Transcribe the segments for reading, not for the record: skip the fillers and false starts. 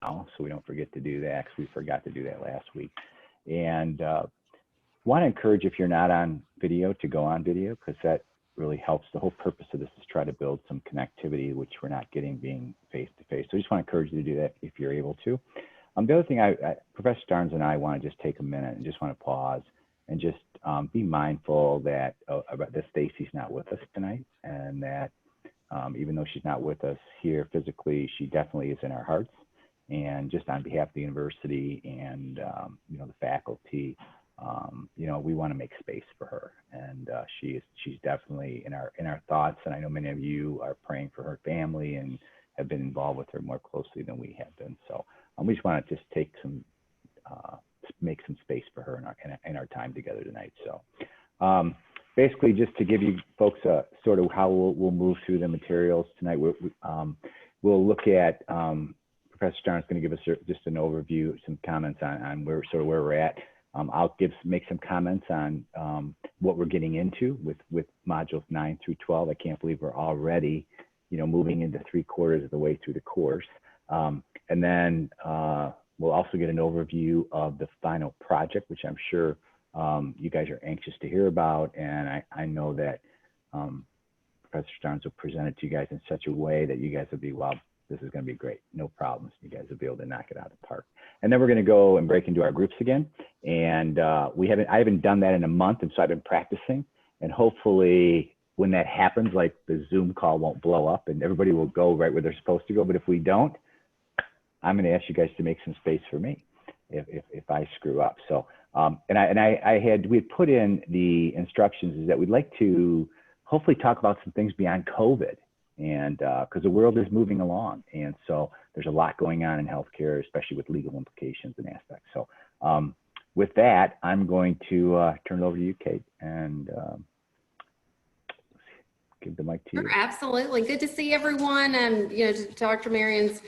now, so we don't forget to do that, because we forgot to do that last week. And want to encourage, if you're not on video, to go on video, because that really helps. The whole purpose of this is try to build some connectivity, which we're not getting being face to face. So I just want to encourage you to do that if you're able to. The other thing, Professor Starnes and I want to just take a minute and just want to pause and just be mindful that Stacy's not with us tonight, and that even though she's not with us here physically, she definitely is in our hearts. And just on behalf of the university and the faculty, we want to make space for her, and she's definitely in our thoughts. And I know many of you are praying for her family and have been involved with her more closely than we have been. So we just want to just take some make some space for her in our time together tonight. So basically, just to give you folks sort of how we'll move through the materials tonight, we'll look at Professor Starnes is going to give us just an overview, some comments on where we're at. I'll make some comments on what we're getting into with modules 9 through 12. I can't believe we're already, moving into 3/4 of the way through the course. And then we'll also get an overview of the final project, which I'm sure you guys are anxious to hear about. And I know that Professor Starnes will present it to you guys in such a way that you guys will be, wow, this is going to be great. No problems. You guys will be able to knock it out of the park. And then we're going to go and break into our groups again. And I haven't done that in a month, and so I've been practicing. And hopefully, when that happens, like the Zoom call won't blow up, and everybody will go right where they're supposed to go. But if we don't, I'm going to ask you guys to make some space for me if I screw up. So we had put in the instructions is that we'd like to hopefully talk about some things beyond COVID. And because the world is moving along, and so there's a lot going on in healthcare, especially with legal implications and aspects. So with that, I'm going to turn it over to you, Kate, and give the mic to you. Sure, absolutely. Good to see everyone. To Dr. Marion's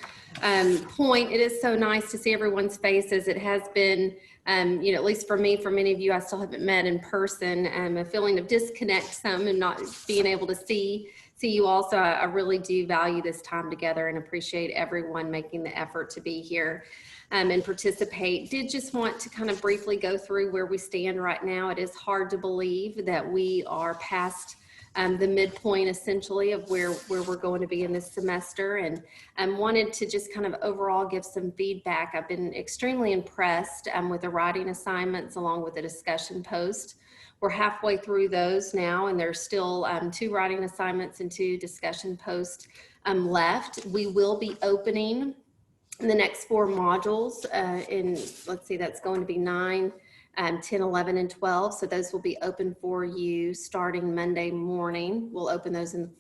point, it is so nice to see everyone's faces. It has been, at least for me, for many of you, I still haven't met in person. A feeling of disconnect some and not being able to see you all. So I really do value this time together and appreciate everyone making the effort to be here and participate. Did just want to kind of briefly go through where we stand right now. It is hard to believe that we are past the midpoint essentially of where we're going to be in this semester, and wanted to just kind of overall give some feedback. I've been extremely impressed with the writing assignments along with the discussion post. We're halfway through those now, and there's still 2 writing assignments and 2 discussion posts left. We will be opening the next 4 modules let's see, that's going to be 9, 10, 11, and 12. So those will be open for you starting Monday morning. We'll open those in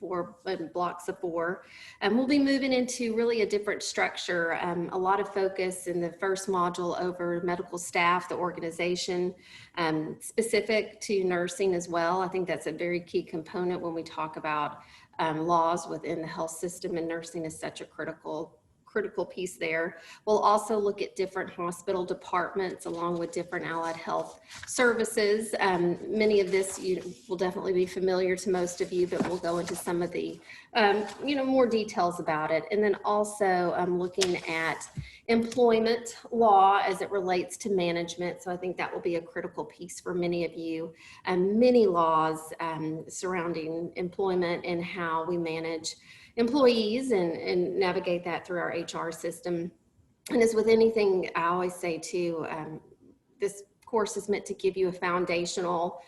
blocks of 4. And we'll be moving into really a different structure. A lot of focus in the first module over medical staff, the organization, specific to nursing as well. I think that's a very key component when we talk about laws within the health system, and nursing is such a critical piece there. We'll also look at different hospital departments along with different allied health services. Many of this will definitely be familiar to most of you, but we'll go into some of the more details about it. And then also looking at employment law as it relates to management. So I think that will be a critical piece for many of you. Many laws surrounding employment and how we manage employees and navigate that through our HR system. And as with anything, I always say too, this course is meant to give you a foundational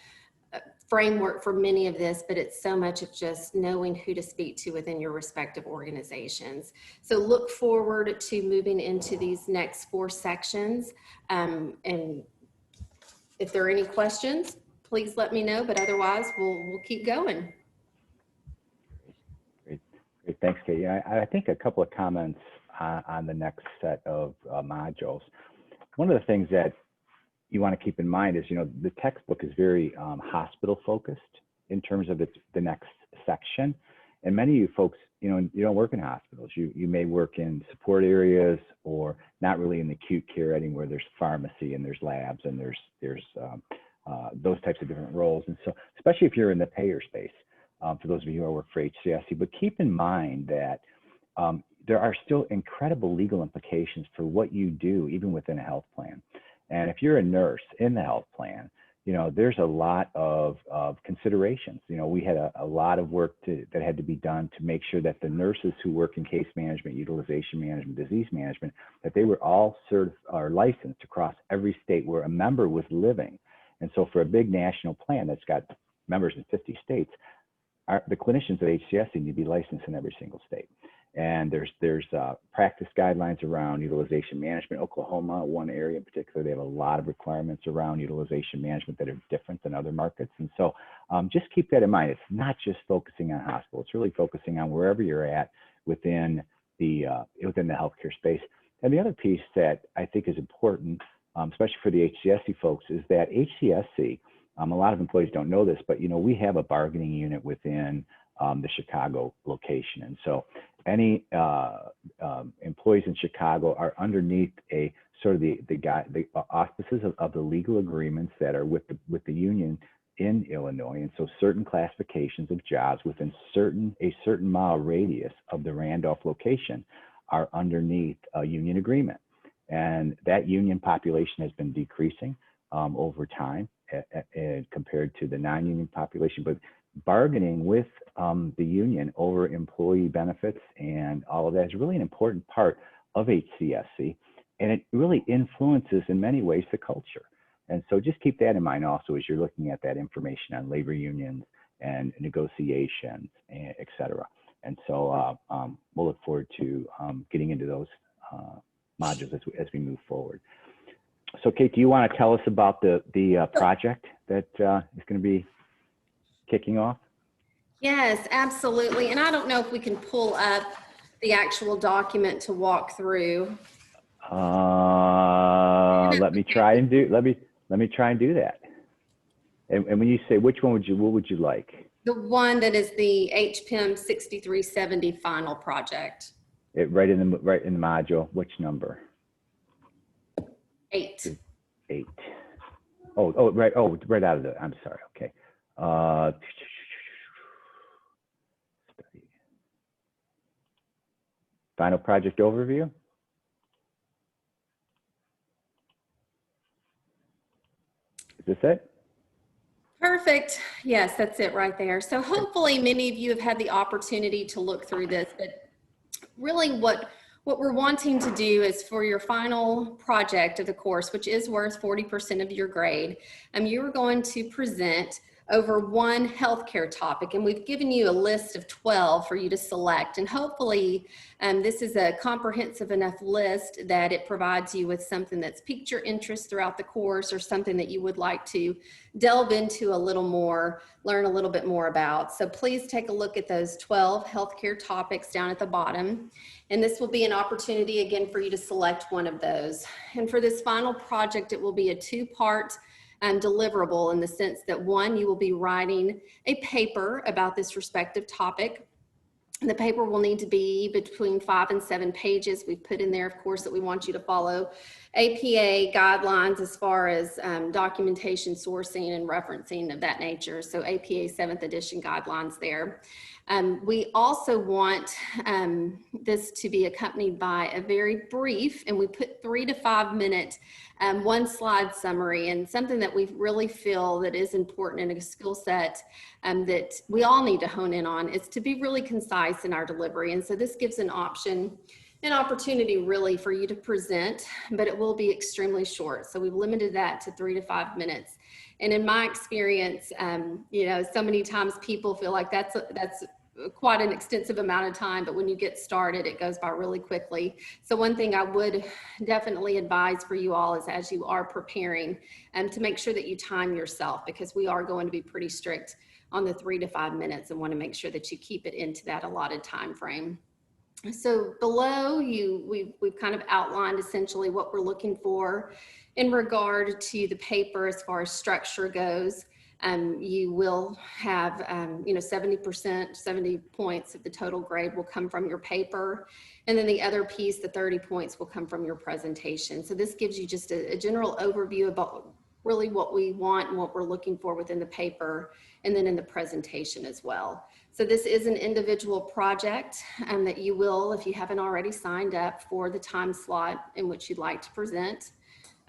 framework for many of this, but it's so much of just knowing who to speak to within your respective organizations. So look forward to moving into these next 4 sections. And if there are any questions, please let me know, but otherwise we'll keep going. Great, thanks, Kate. Yeah, I think a couple of comments on the next set of modules. One of the things that you want to keep in mind is, the textbook is very hospital focused in terms of the next section. And many of you folks, you don't work in hospitals. You may work in support areas, or not really in the acute care setting where there's pharmacy and there's labs and there's those types of different roles. And so, especially if you're in the payer space, for those of you who work for HCSC, but keep in mind that there are still incredible legal implications for what you do, even within a health plan. And if you're a nurse in the health plan, there's a lot of considerations. We had a lot of work that had to be done to make sure that the nurses who work in case management, utilization management, disease management, that they were all licensed across every state where a member was living. And so for a big national plan that's got members in 50 states, the clinicians at HCSC need to be licensed in every single state. And there's practice guidelines around utilization management. Oklahoma, one area in particular, they have a lot of requirements around utilization management that are different than other markets. And so just keep that in mind. It's not just focusing on hospitals. It's really focusing on wherever you're at within the healthcare space. And the other piece that I think is important, especially for the HCSC folks, is that HCSC, a lot of employees don't know this, but we have a bargaining unit within the Chicago location. And so any employees in Chicago are underneath a sort of the auspices of the legal agreements that are with the union in Illinois. And so certain classifications of jobs within a certain mile radius of the Randolph location are underneath a union agreement. And that union population has been decreasing over time compared to the non-union population. But bargaining with the union over employee benefits and all of that is really an important part of HCSC, and it really influences in many ways the culture. And so just keep that in mind also as you're looking at that information on labor unions and negotiations, et cetera. And so we'll look forward to getting into those modules as we move forward. So Kate, do you want to tell us about the project that is going to be kicking off? Yes, absolutely. And I don't know if we can pull up the actual document to walk through. Let me try and do that. And when you say which one what would you like? The one that is the HPIM 6370 final project. Right in the module. Which number? 8. 8. Oh, right. Oh, right out of the. I'm sorry. Okay. Study. Final project overview. Is this it? Perfect. Yes, that's it right there. So hopefully many of you have had the opportunity to look through this, but really what we're wanting to do is for your final project of the course, which is worth 40% of your grade, you are going to present over one healthcare topic, and we've given you a list of 12 for you to select, and hopefully this is a comprehensive enough list that it provides you with something that's piqued your interest throughout the course or something that you would like to delve into a little more, learn a little bit more about. So please take a look at those 12 healthcare topics down at the bottom, and this will be an opportunity again for you to select one of those. And for this final project, it will be a 2-part deliverable in the sense that 1, you will be writing a paper about this respective topic. The paper will need to be between 5 and 7 pages. We've put in there, of course, that we want you to follow APA guidelines as far as documentation, sourcing, and referencing of that nature. So APA 7th edition guidelines there. We also want this to be accompanied by a very brief, and we put 3 to 5 minute 1-slide summary, and something that we really feel that is important in a skill set that we all need to hone in on is to be really concise in our delivery. And so this gives an opportunity really for you to present, but it will be extremely short. So we've limited that to 3 to 5 minutes. And in my experience, so many times people feel like that's quite an extensive amount of time, but when you get started, it goes by really quickly. So one thing I would definitely advise for you all is as you are preparing to make sure that you time yourself, because we are going to be pretty strict on the 3 to 5 minutes and want to make sure that you keep it into that allotted time frame. So below we've kind of outlined essentially what we're looking for in regard to the paper as far as structure goes. You will have, 70%, 70 points of the total grade will come from your paper. And then the other piece, the 30 points will come from your presentation. So this gives you just a general overview about really what we want and what we're looking for within the paper, and then in the presentation as well. So this is an individual project that you will, if you haven't already signed up for the time slot in which you'd like to present,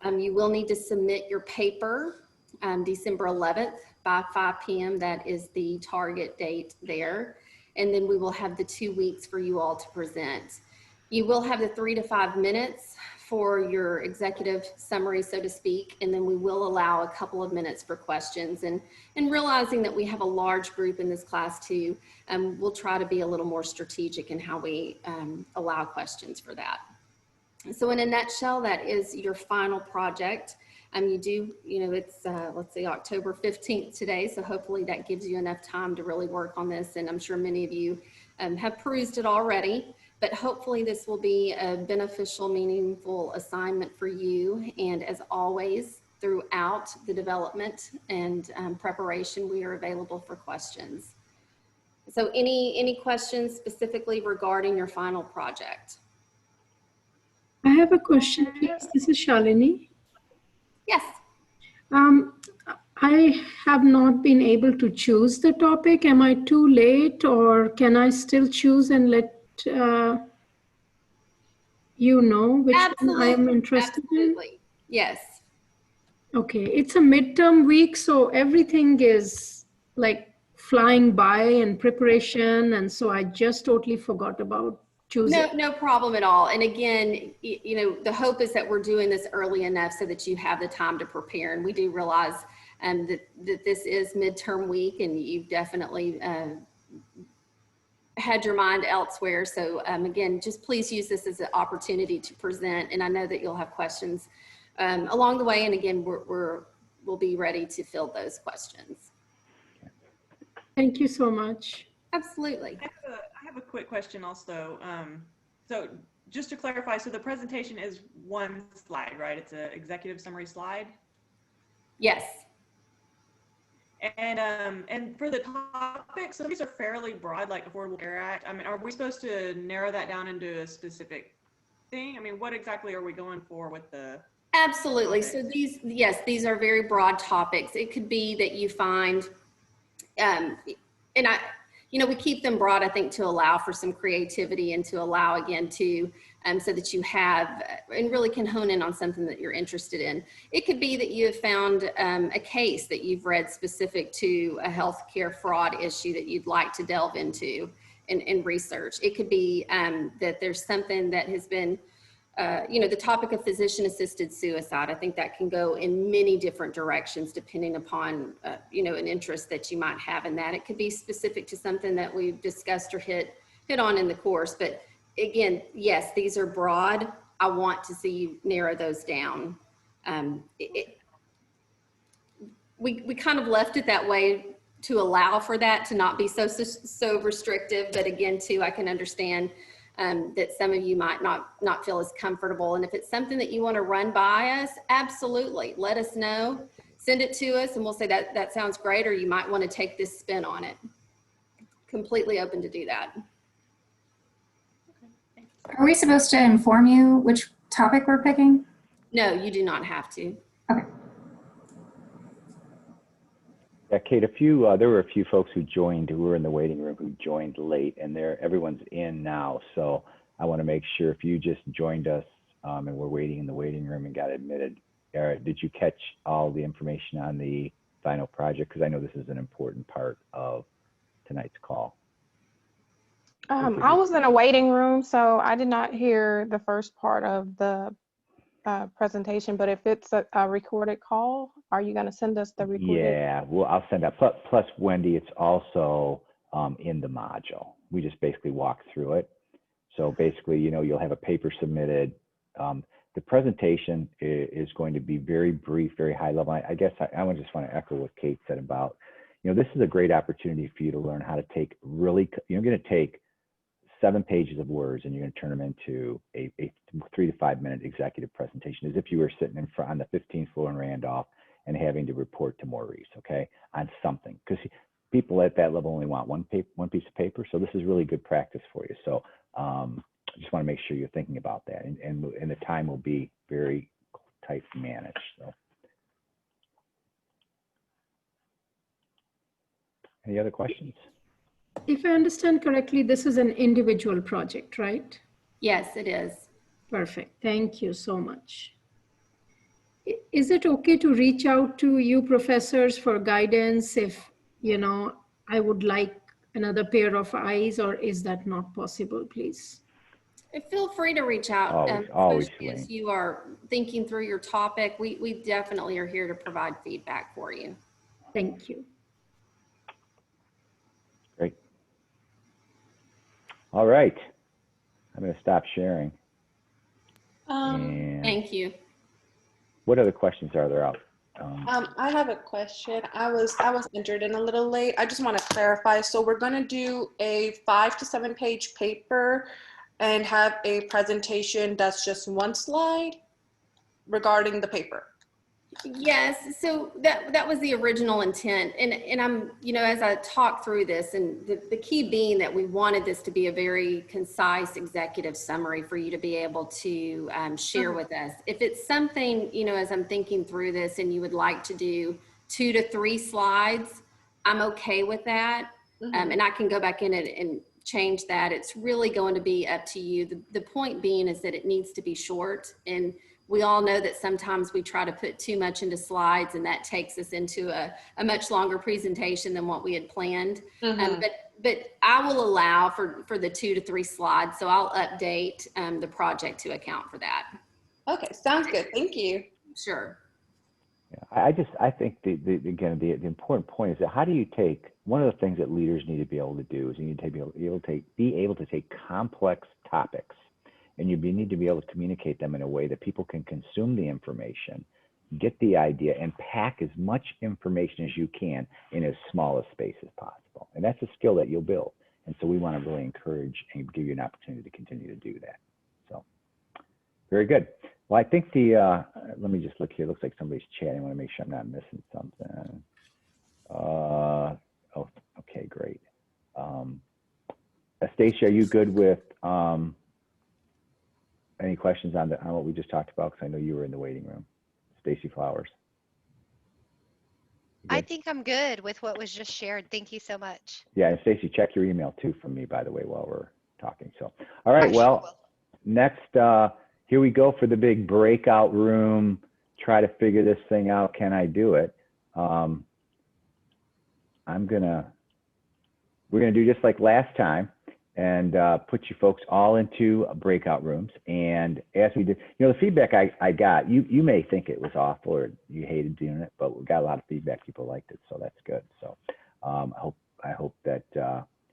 you will need to submit your paper December 11th by 5 p.m. That is the target date there. And then we will have the 2 weeks for you all to present. You will have the 3 to 5 minutes for your executive summary, so to speak, and then we will allow a couple of minutes for questions. And realizing that we have a large group in this class too, we'll try to be a little more strategic in how we allow questions for that. So in a nutshell, that is your final project. It's, let's see, October 15th today, so hopefully that gives you enough time to really work on this, and I'm sure many of you have perused it already. But hopefully this will be a beneficial, meaningful assignment for you. And as always, throughout the development and preparation, we are available for questions. So any questions specifically regarding your final project? I have a question, please. This is Shalini. Yes. I have not been able to choose the topic. Am I too late, or can I still choose and let you know which one I am interested in? Yes. Okay, it's a midterm week, so everything is like flying by in preparation, and so I just totally forgot about choosing. No problem at all. And again, the hope is that we're doing this early enough so that you have the time to prepare. And we do realize that this is midterm week, and you've definitely had your mind elsewhere. So again, just please use this as an opportunity to present. And I know that you'll have questions along the way. And again, we'll be ready to field those questions. Thank you so much. Absolutely. I have a quick question also. So just to clarify, so the presentation is one slide, right? It's an executive summary slide? Yes. And for the topics, so these are fairly broad, like Affordable Care Act. I mean, are we supposed to narrow that down into a specific thing? I mean, what exactly are we going for with the Absolutely. topics? So these are very broad topics. It could be that you find, we keep them broad, I think, to allow for some creativity and to allow, again, to so that you have and really can hone in on something that you're interested in. It could be that you have found a case that you've read specific to a healthcare fraud issue that you'd like to delve into and research. It could be that there's something that has been the topic of physician-assisted suicide. I think that can go in many different directions depending upon, an interest that you might have in that. It could be specific to something that we've discussed or hit on in the course. But again, yes, these are broad. I want to see you narrow those down. We kind of left it that way to allow for that to not be so restrictive. But again, too, I can understand that some of you might not feel as comfortable. And if it's something that you want to run by us, absolutely, let us know, send it to us, and we'll say that sounds great, or you might want to take this spin on it. Completely open to do that. Okay, Are we supposed to inform you which topic we're picking? No, you do not have to. Okay. Yeah, Kate, there were a few folks who were in the waiting room who joined late, and everyone's in now. So I want to make sure if you just joined us and we're waiting in the waiting room and got admitted, did you catch all the information on the final project? Because I know this is an important part of tonight's call. I was in a waiting room, so I did not hear the first part of the presentation, but if it's a recorded call, are you going to send us the recorded? Yeah, well, I'll send that. Plus, Wendy, it's also in the module. We just basically walk through it. So basically, you'll have a paper submitted. The presentation is going to be very brief, very high level. I guess I just want to echo what Kate said about, this is a great opportunity for you to learn how to take you're going to take 7 pages of words and you're going to turn them into a 3 to 5 minute executive presentation, as if you were sitting in front on the 15th floor in Randolph and having to report to Maurice, okay, on something. Because people at that level only want one piece of paper. So this is really good practice for you. So I just want to make sure you're thinking about that. And the time will be very tight managed. So. Any other questions? If I understand correctly, this is an individual project, right? Yes, it is. Perfect. Thank you so much. Is it okay to reach out to you professors for guidance if, I would like another pair of eyes, or is that not possible, please? Feel free to reach out, Always, especially as Wayne. you are thinking through your topic. We definitely are here to provide feedback for you. Thank you. Great. All right. I'm going to stop sharing. And Thank you. what other questions are there out? I have a question. I was entered in a little late. I just want to clarify. So we're going to do a 5 to 7 page paper and have a presentation that's just one slide regarding the paper. Yes, so that was the original intent. And I'm, as I talk through this, and the key being that we wanted this to be a very concise executive summary for you to be able to share with us. If it's something, as I'm thinking through this and you would like to do 2 to 3 slides, I'm okay with that. And I can go back in and change that. It's really going to be up to you. The point being is that it needs to be short, and we all know that sometimes we try to put too much into slides, and that takes us into a much longer presentation than what we had planned. But I will allow for the 2 to 3 slides. So I'll update the project to account for that. Okay, sounds good. Thank you. Sure. Yeah, I think the important point is that how do you take, one of the things that leaders need to be able to do is you need to be able to take complex topics, and you need to be able to communicate them in a way that people can consume the information, get the idea, and pack as much information as you can in as small a space as possible. And that's a skill that you'll build. And so we want to really encourage and give you an opportunity to continue to do that. So very good. Well, I think let me just look here. It looks like somebody's chatting. I want to make sure I'm not missing something. Oh, okay, great. Stacy, are you good with any questions on what we just talked about? Because I know you were in the waiting room. Stacy Flowers. I think I'm good with what was just shared. Thank you so much. Yeah, and Stacy, check your email too from me, by the way, while we're talking. So, all right, well, next, here we go for the big breakout room. Try to figure this thing out. Can I do it? We're gonna do just like last time, and put you folks all into breakout rooms. And as we did, the feedback I got, you may think it was awful or you hated doing it, but we got a lot of feedback. People liked it, so that's good. So I hope that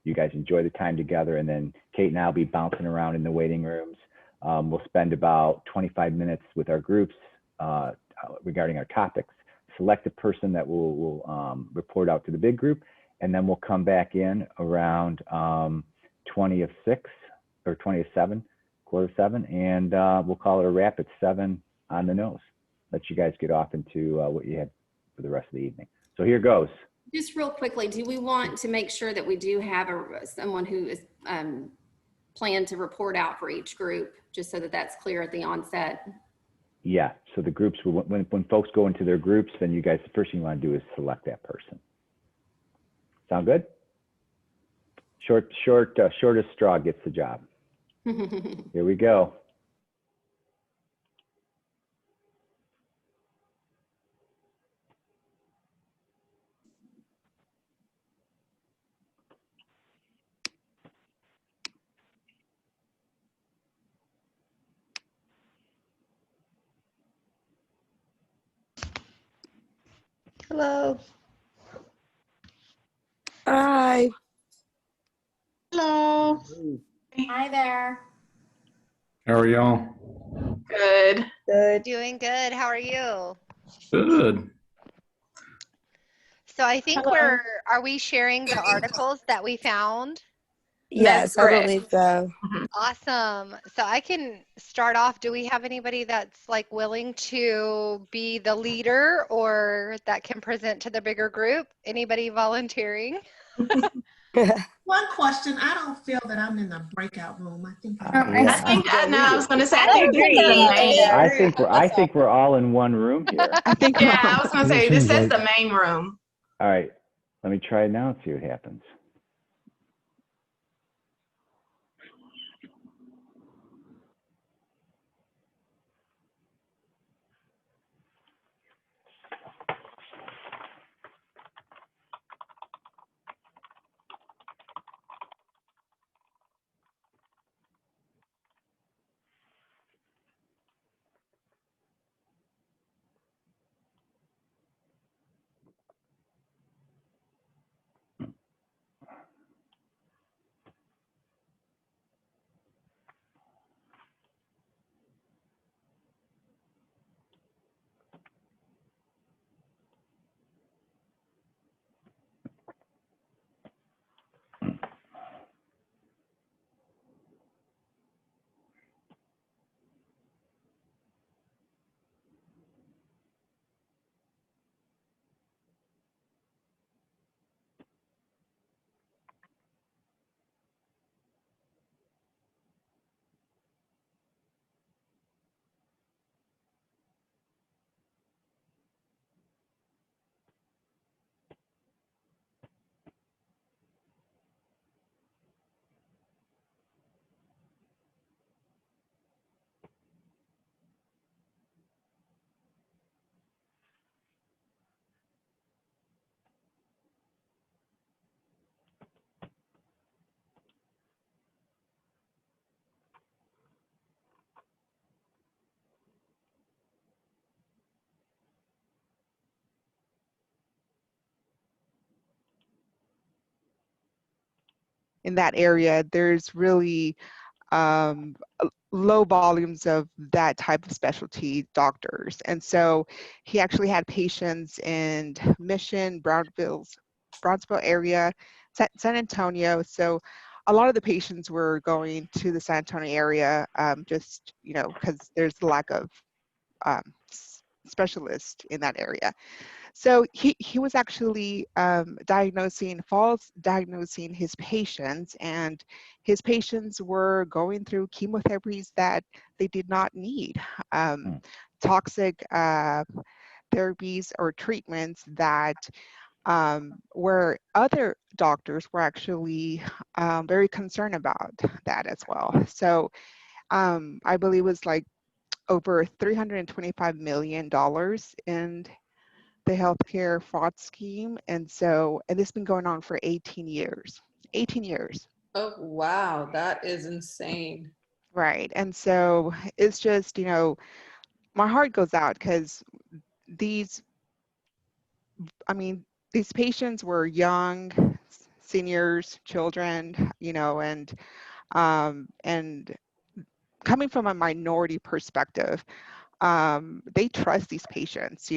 you guys enjoy the time together. And then Kate and I'll be bouncing around in the waiting rooms. We'll spend about 25 minutes with our groups regarding our topics, select a person that will report out to the big group, and then we'll come back in around 20 of 6 or 20 of 7, quarter of 7, and we'll call it a wrap at 7 on the nose. Let you guys get off into what you had for the rest of the evening. So here goes. Just real quickly, do we want to make sure that we do have someone who is planned to report out for each group, just so that that's clear at the onset? Yeah, so the groups, when folks go into their groups, then you guys, the first thing you want to do is select that person. Sound good? Shortest straw gets the job. Here we go. Hello. Hi. Hello. Hi there. How are y'all? Good. Good. Doing good. How are you? Good. So I think Hello. are we sharing the articles that we found? Yes, I correct. believe so. Awesome. So I can start off. Do we have anybody that's like willing to be the leader or that can present to the bigger group? Anybody volunteering? One question, I don't feel that I'm in the breakout room. I think I was going to say, I think I think we're all in one room here. I think I was going to say, this is the main room. All right. Let me try it now and see what happens. In that area, there's really low volumes of that type of specialty doctors. And so he actually had patients in Mission, Brownsville area, San Antonio. So a lot of the patients were going to the San Antonio area just, because there's a lack of specialists in that area. So he was actually false diagnosing his patients, and his patients were going through chemotherapies that they did not need, toxic therapies or treatments that where other doctors were actually very concerned about that as well. So I believe it was like over $325 million in the healthcare fraud scheme. And this has been going on for 18 years. 18 years. Oh, wow. That is insane. Right. And so it's just, my heart goes out because these patients were young, seniors, children, and coming from a minority perspective, they trust these patients.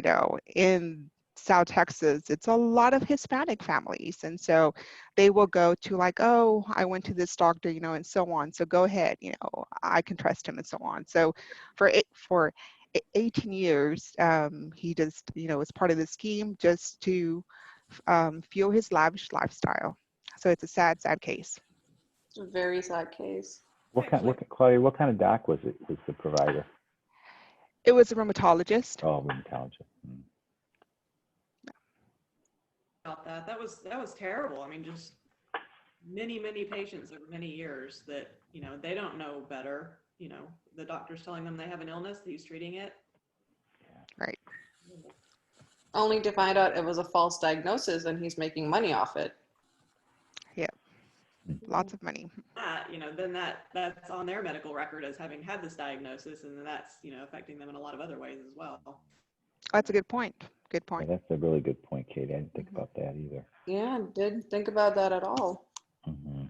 In South Texas, it's a lot of Hispanic families, and so they will go to like, oh, I went to this doctor, and so on. So go ahead, I can trust him, and so on. So for 18 years, he just, was part of the scheme just to fuel his lavish lifestyle. So it's a sad, sad case. It's a very sad case. Claudia, what kind of doc was the provider? It was a rheumatologist. Oh, rheumatologist. About that. That was terrible. I mean, just many patients over many years that, they don't know better. The doctor's telling them they have an illness, he's treating it. Right. Only to find out it was a false diagnosis and he's making money off it. Yeah. Lots of money. Then that's on their medical record as having had this diagnosis, and then that's, affecting them in a lot of other ways as well. That's a good point. Good point. Yeah, that's a really good point, Katie. I didn't think about that either. Yeah, didn't think about that at all. Mm-hmm.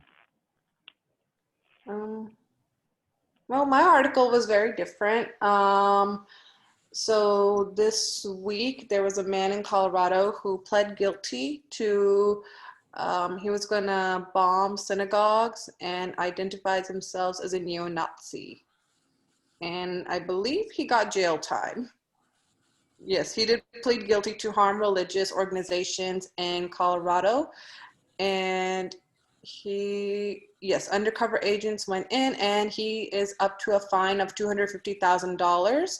Well, my article was very different. So this week there was a man in Colorado who pled guilty to he was going to bomb synagogues and identifies himself as a neo-Nazi. And I believe he got jail time. Yes, he did plead guilty to harm religious organizations in Colorado. And undercover agents went in, and he is up to a fine of $250,000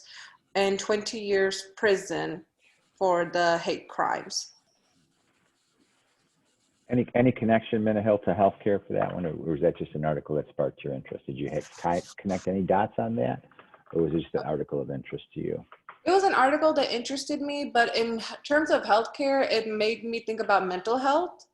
and 20 years prison for the hate crimes. Any connection mental health to healthcare for that one, or was that just an article that sparked your interest? Did you connect any dots on that, or was it just an article of interest to you? It was an article that interested me, but in terms of healthcare, it made me think about mental health.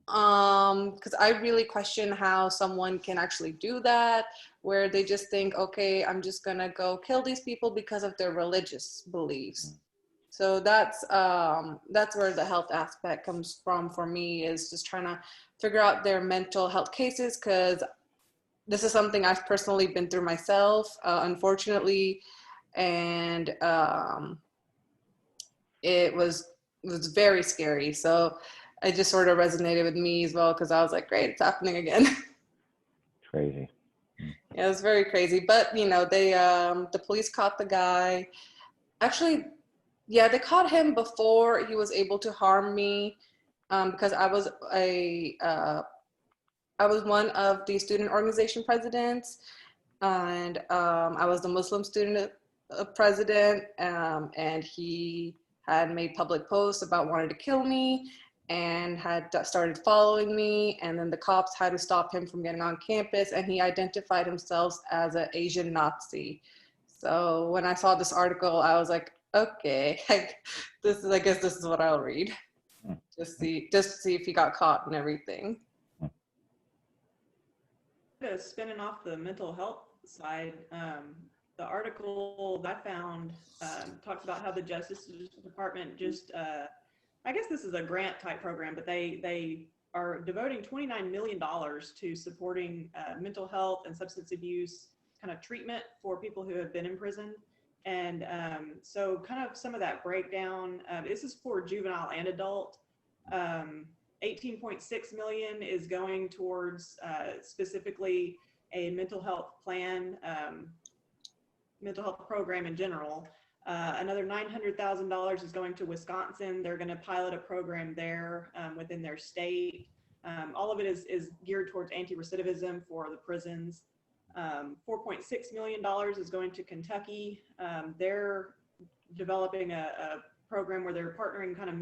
Because I really question how someone can actually do that, where they just think, okay, I'm just gonna go kill these people because of their religious beliefs. So that's where the health aspect comes from for me, is just trying to figure out their mental health cases, because this is something I've personally been through myself, unfortunately, and it was very scary. So it just sort of resonated with me as well, because I was like, great, it's happening again. Crazy. Yeah, it was very crazy. But, you know, they the police caught the guy. Actually, yeah, they caught him before he was able to harm me, because I was one of the student organization presidents, and I was the Muslim student president, and he had made public posts about wanting to kill me, and had started following me, and then the cops had to stop him from getting on campus, and he identified himself as an Asian Nazi. So when I saw this article, I was like, okay, I guess this is what I'll read. Just to see if he got caught and everything. Spinning off the mental health side, the article I found talks about how the Justice Department just, I guess this is a grant type program, but they are devoting $29 million to supporting mental health and substance abuse kind of treatment for people who have been imprisoned. And so kind of some of that breakdown, this is for juvenile and adult. 18.6 million is going towards specifically a mental health plan, mental health program in general. Another $900,000 is going to Wisconsin. They're going to pilot a program there within their state. All of it is geared towards anti-recidivism for the prisons. $4.6 million is going to Kentucky. They're developing a program where they're partnering kind of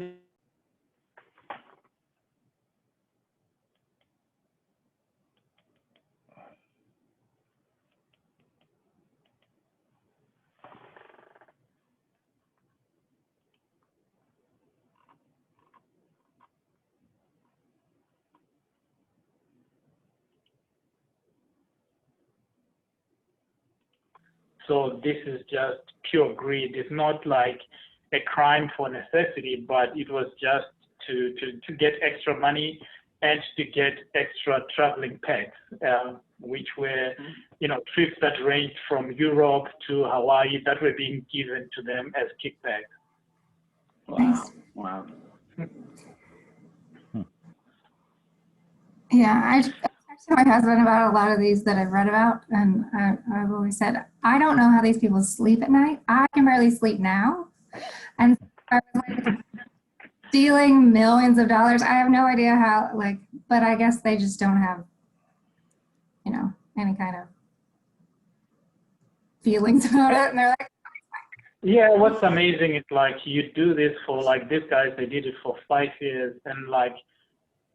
So this is just pure greed. It's not like a crime for necessity, but it was just to get extra money and to get extra traveling packs, which were, you know, trips that ranged from Europe to Hawaii that were being given to them as kickbacks. Wow. Wow. Yeah, I talked to my husband about a lot of these that I've read about, and I've always said, I don't know how these people sleep at night. I can barely sleep now. And I was like, stealing millions of dollars. I have no idea how, like, but I guess they just don't have, you know, any kind of feelings about it. And they're like, yeah, what's amazing is like you do this for like these guys, they did it for 5 years, and like,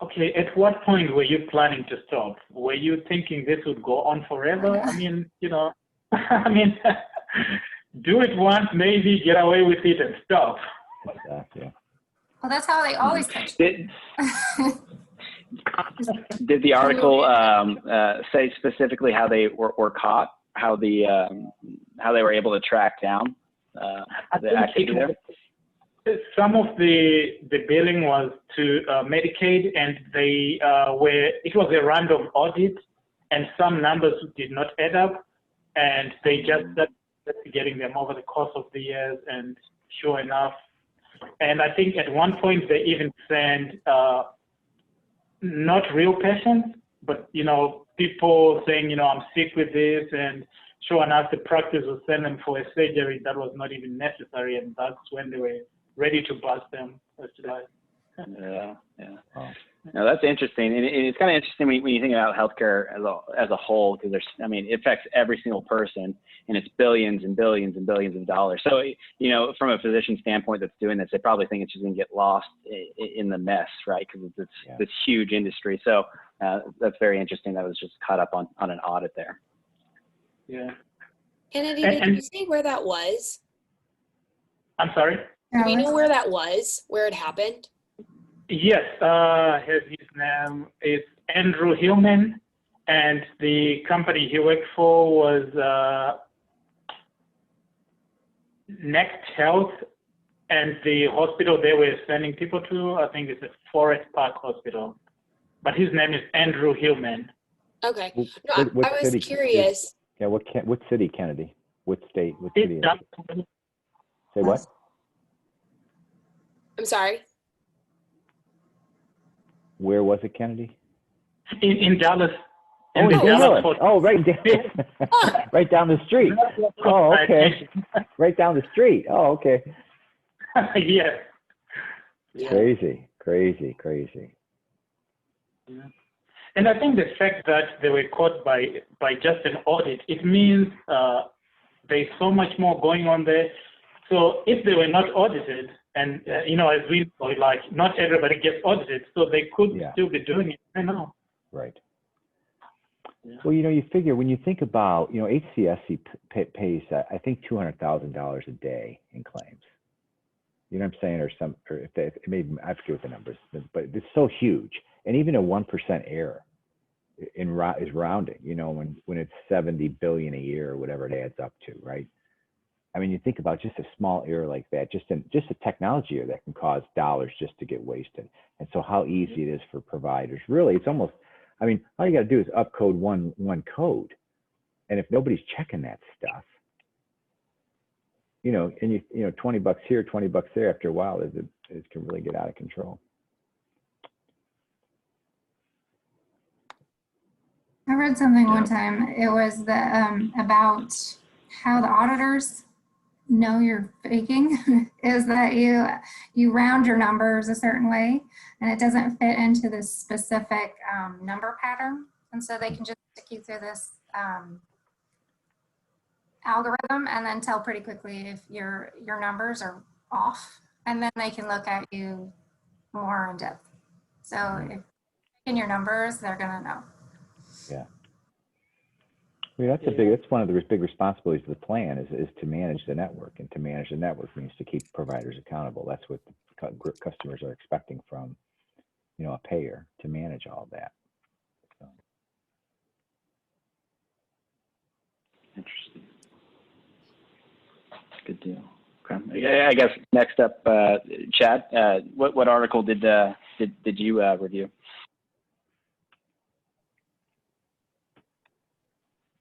okay, at what point were you planning to stop? Were you thinking this would go on forever? I mean, you know, I mean, do it once, maybe get away with it and stop. Exactly. well, that's how they always catch Did the article say specifically how they were caught? How they were able to track down the activity there? Some of the billing was to Medicaid, and it was a random audit, and some numbers did not add up, and they just started getting them over the course of the years, and sure enough. And I think at one point they even sent not real patients, but, you know, people saying, you know, I'm sick with this, and sure enough, the practice will send them for a surgery that was not even necessary, and that's when they were ready to bust them. Yeah, yeah. Oh. No, that's interesting, and it's kind of interesting when you think about healthcare as a whole, because it affects every single person, and it's billions and billions and billions of dollars. So, from a physician standpoint that's doing this, they probably think it's just going to get lost in the mess, right? Because it's this huge industry. So that's very interesting. That was just caught up on an audit there. Yeah. Kennedy, did you say where that was? I'm sorry? Do we know where that was, where it happened? Yes, his name is Andrew Hillman, and the company he worked for was Next Health, and the hospital they were sending people to, I think it's a Forest Park Hospital. But his name is Andrew Hillman. Okay. No, What I was city? curious. Yeah, what city, Kennedy? What state? What city? Say what? I'm sorry. Where was it, Kennedy? In Dallas. Oh, in Dallas. Oh, right down, right down the street. Oh, okay. Right down the street. Oh, okay. Yes. Crazy, crazy, crazy. Yeah. And I think the fact that they were caught by just an audit, it means there's so much more going on there. So if they were not audited, and as we know, like not everybody gets audited, so they could still be doing it. I know. Right. Yeah. Well, you figure when you think about, HCSC pays, I think $200,000 a day in claims. You know what I'm saying? Or if it maybe, I forget what the numbers, but it's so huge. And even a 1% error is rounding, when it's 70 billion a year or whatever it adds up to, right? I mean, you think about just a small error like that, just a technology error that can cause dollars just to get wasted. And so how easy it is for providers. Really, it's almost, all you got to do is upcode one code. And if nobody's checking that stuff, and $20 here, $20 there, after a while, it can really get out of control. I read something one time. It was about how the auditors know you're faking is that you round your numbers a certain way and it doesn't fit into this specific number pattern. And so they can just stick you through this algorithm and then tell pretty quickly if your numbers are off. And then they can look at you more in depth. So if you're in your numbers, they're gonna know. Yeah. That's one of the big responsibilities of the plan is to manage the network, and to manage the network means to keep providers accountable. That's what the customers are expecting from, a payer, to manage all of that. So. Interesting. Good deal. Okay. I guess next up, Chad, what article did you review?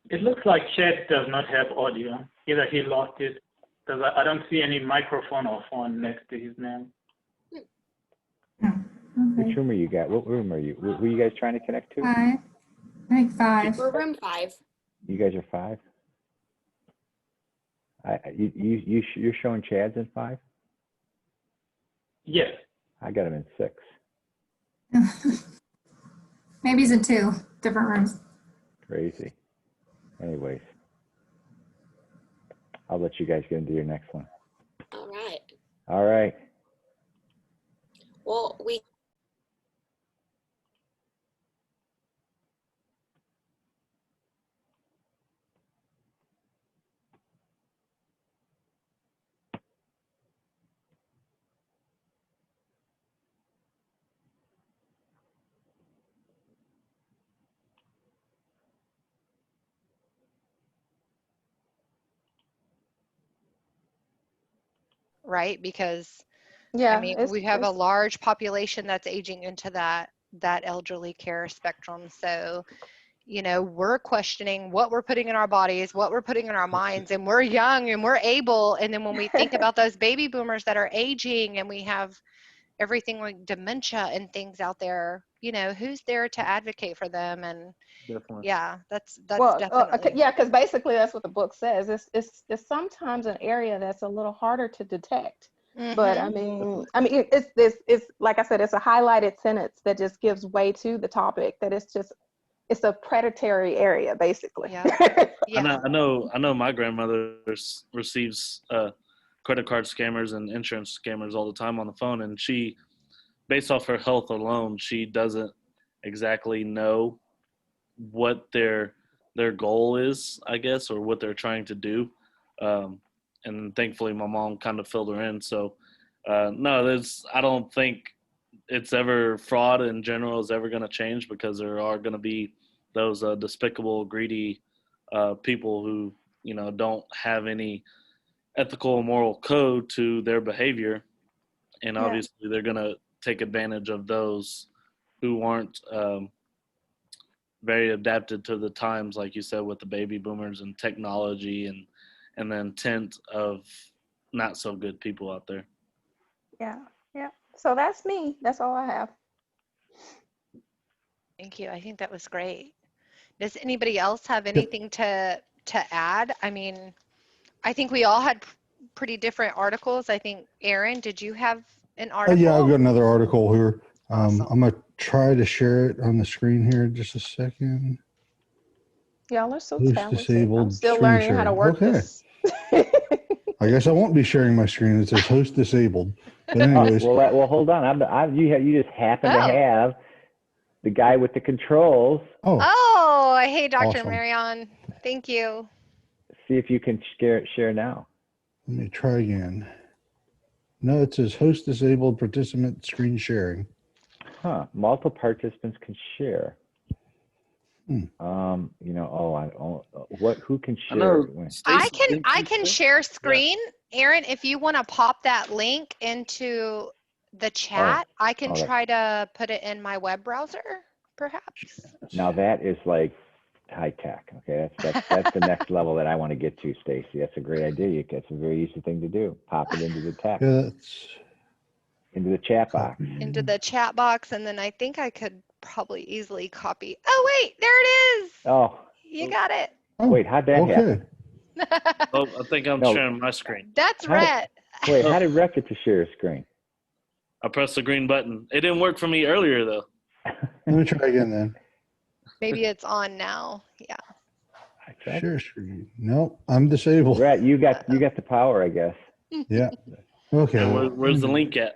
It looks like Chad does not have audio. Either he lost it, because I don't see any microphone or phone next to his name. Which room are you got? What room are you? Were you guys trying to connect to? 5. I think 5. We're room 5. You guys are 5? You're showing Chad's in 5? Yes. I got him in 6. Maybe he's in 2 different rooms. Crazy. Anyways, I'll let you guys get into your next one. All right. All right. Well, we right? Because Yeah, we have a large population that's aging into that elderly care spectrum. So, we're questioning what we're putting in our bodies, what we're putting in our minds, and we're young and we're able. And then when we think about those baby boomers that are aging and we have everything like dementia and things out there, who's there to advocate for them? And Definitely. yeah, that's well, definitely. yeah, because basically that's what the book says. It's sometimes an area that's a little harder to detect. But it's like I said, it's a highlighted sentence that just gives way to the topic that it's a predatory area, basically. Yeah. I know my grandmother receives credit card scammers and insurance scammers all the time on the phone, and she, based off her health alone, she doesn't exactly know what their goal is, I guess, or what they're trying to do. And thankfully my mom kind of filled her in. So no, I don't think it's ever fraud in general is ever going to change, because there are going to be those despicable, greedy people who, don't have any ethical or moral code to their behavior. And obviously they're going to take advantage of those who aren't very adapted to the times, like you said, with the baby boomers and technology and the intent of not so good people out there. Yeah. So that's me. That's all I have. Thank you. I think that was great. Does anybody else have anything to add? I mean, I think we all had pretty different articles. I think, Aaron, did you have an article? Yeah, I've got another article here. I'm going to try to share it on the screen here in just a second. Y'all are so Who's talented. disabled I'm still screen learning how to sharing? work Okay. this. I guess I won't be sharing my screen. It says host disabled. But anyways, well, hold on. You just happen to have the guy with the controls. Oh, hey, Dr. Awesome. Marion. Thank you. See if you can share now. Let me try again. No, it says host disabled participant screen sharing. Multiple participants can share. Hmm. Who can share? I can share screen. Aaron, if you want to pop that link into the chat, I can try to put it in my web browser, perhaps. Now that is like high tech. Okay, that's the next level that I want to get to, Stacy. That's a great idea. It's a very easy thing to do. Pop it into the text. Into the chat box. Into the chat box, and then I think I could probably easily copy. Oh wait, there it is. Oh, you got it. Wait, how'd that happen? Oh, I think I'm sharing my screen. That's Rhett. Wait, how did Rhett get to share a screen? I pressed the green button. It didn't work for me earlier though. Let me try again then. Maybe it's on now. Yeah. Share screen. Nope, I'm disabled. Rhett, you got the power, I guess. Yeah. Okay. Where's the link at?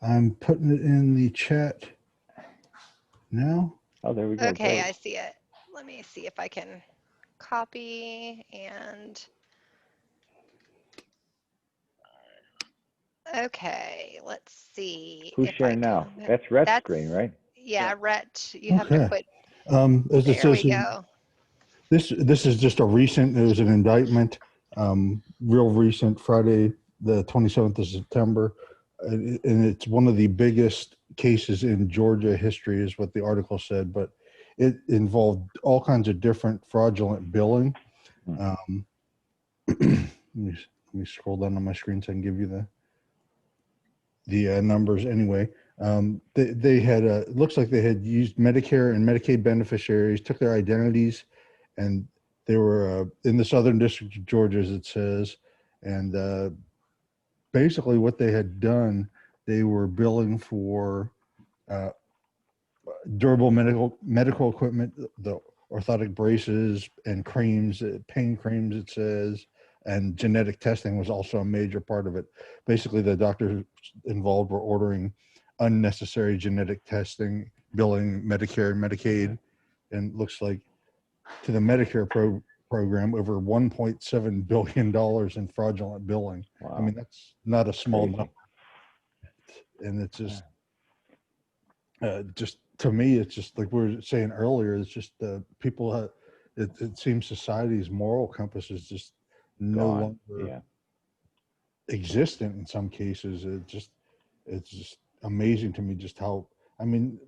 I'm putting it in the chat now. Oh, there we go. Okay, Great. I see it. Let me see if I can copy and. Okay, let's see. Who's sharing now? That's Rhett's screen, right? Yeah, Rhett, you have to quit. As it There says, we go. this is just a recent. It was an indictment, real recent, Friday, the 27th of September, and it's one of the biggest cases in Georgia history, is what the article said. But it involved all kinds of different fraudulent billing. Let me scroll down on my screen so I can give you the numbers. Anyway, they had it looks like they had used Medicare and Medicaid beneficiaries, took their identities, and they were in the Southern District of Georgia, as it says, and basically what they had done, they were billing for durable medical equipment, the orthotic braces and creams, pain creams, it says, and genetic testing was also a major part of it. Basically, the doctors involved were ordering unnecessary genetic testing, billing Medicare and Medicaid, and looks like to the Medicare program over $1.7 billion in fraudulent billing. Wow. I mean, that's not a small number. And it's just to me, it's just like we were saying earlier, it's just people, it seems society's moral compass is just no longer existent in some cases. It's just amazing to me just how, I mean,